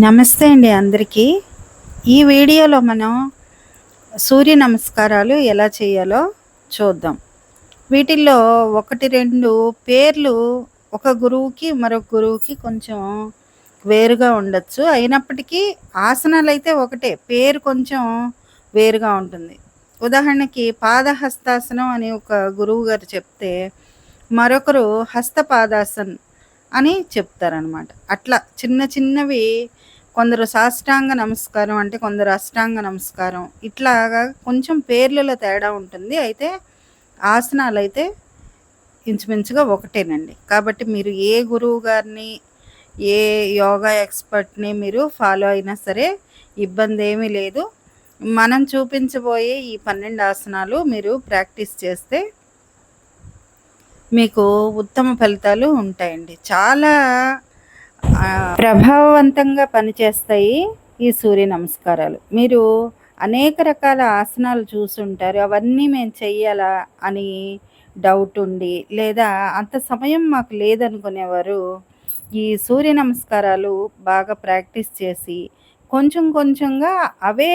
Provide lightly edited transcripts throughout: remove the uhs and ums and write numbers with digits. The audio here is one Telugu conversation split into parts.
నమస్తే అండి అందరికీ. ఈ వీడియోలో మనం సూర్య నమస్కారాలు ఎలా చేయాలో చూద్దాం. వీటిల్లో 1, 2 పేర్లు ఒక గురువుకి, మరొక గురువుకి కొంచెం వేరుగా ఉండొచ్చు. అయినప్పటికీ ఆసనాలైతే ఒకటే. పేరు కొంచెం వేరుగా ఉంటుంది. ఉదాహరణకి పాదహస్తాసనం అని ఒక గురువుగారు చెప్తే, మరొకరు హస్తపాదాసన్ అని చెప్తారనమాట. అట్లా చిన్న చిన్నవి కొందరు సాష్టాంగ నమస్కారం అంటే, కొందరు అష్టాంగ నమస్కారం. ఇట్లాగా కొంచెం పేర్లలో తేడా ఉంటుంది. అయితే ఆసనాలైతే ఇంచుమించుగా ఒకటేనండి. కాబట్టి మీరు ఏ గురువు గారిని, ఏ యోగా ఎక్స్‌పర్ట్‌ని మీరు ఫాలో అయినా సరే ఇబ్బందేమీ లేదు. మనం చూపించబోయే ఈ 12 ఆసనాలు మీరు ప్రాక్టీస్ చేస్తే మీకు ఉత్తమ ఫలితాలు ఉంటాయండి. చాలా ప్రభావవంతంగా పనిచేస్తాయి ఈ సూర్య నమస్కారాలు. మీరు అనేక రకాల ఆసనాలు చూసుంటారు. అవన్నీ మేము చెయ్యాలా అని డౌట్ ఉండి, లేదా అంత సమయం మాకు లేదనుకునేవారు ఈ సూర్య నమస్కారాలు బాగా ప్రాక్టీస్ చేసి కొంచెం కొంచెంగా అవే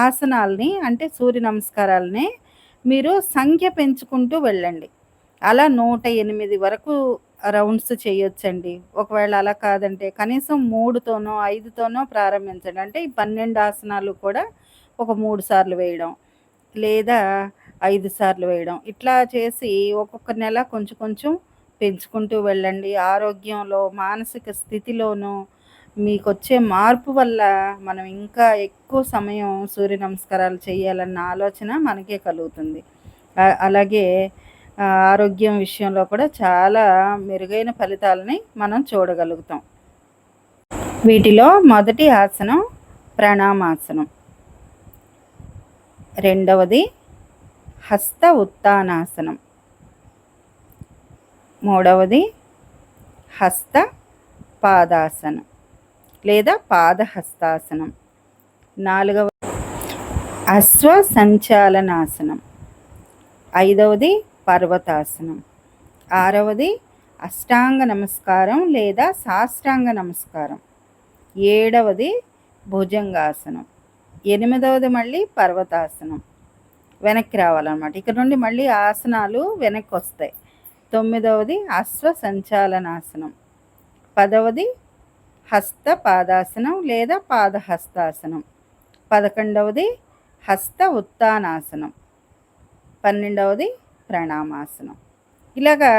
ఆసనాల్ని అంటే సూర్య నమస్కారాలనే మీరు సంఖ్య పెంచుకుంటూ వెళ్ళండి. అలా 108 వరకు రౌండ్స్ చేయొచ్చండి. ఒకవేళ అలా కాదంటే కనీసం 3తోనో, 5తోనో ప్రారంభించండి. అంటే ఈ 12 ఆసనాలు కూడా ఒక 3 సార్లు వేయడం, లేదా 5 సార్లు వేయడం. ఇట్లా చేసి ఒక్కొక్క నెల కొంచెం కొంచెం పెంచుకుంటూ వెళ్ళండి. ఆరోగ్యంలో, మానసిక స్థితిలోనూ మీకొచ్చే మార్పు వల్ల మనం ఇంకా ఎక్కువ సమయం సూర్య నమస్కారాలు చేయాలన్న ఆలోచన మనకే కలుగుతుంది. అలాగే ఆరోగ్యం విషయంలో కూడా చాలా మెరుగైన ఫలితాలని మనం చూడగలుగుతాం. వీటిలో మొదటి ఆసనం ప్రణామాసనం, రెండవది హస్త ఉత్తానాసనం, మూడవది హస్త పాదాసనం లేదా పాదహస్తాసనం, నాలుగవ అశ్వ సంచాలనాసనం, ఐదవది పర్వతాసనం, ఆరవది అష్టాంగ నమస్కారం లేదా సాష్టాంగ నమస్కారం, ఏడవది భుజంగాసనం, ఎనిమిదవది మళ్ళీ పర్వతాసనం. వెనక్కి రావాలన్నమాట. ఇక్కడ నుండి మళ్ళీ ఆసనాలు వెనక్కి వస్తాయి. తొమ్మిదవది అశ్వ సంచాలనాసనం, 10వది హస్త పాదాసనం లేదా పాదహస్తాసనం, 11వది హస్త ఉత్తానాసనం, 12వది ప్రణామాసనం. ఇలాగా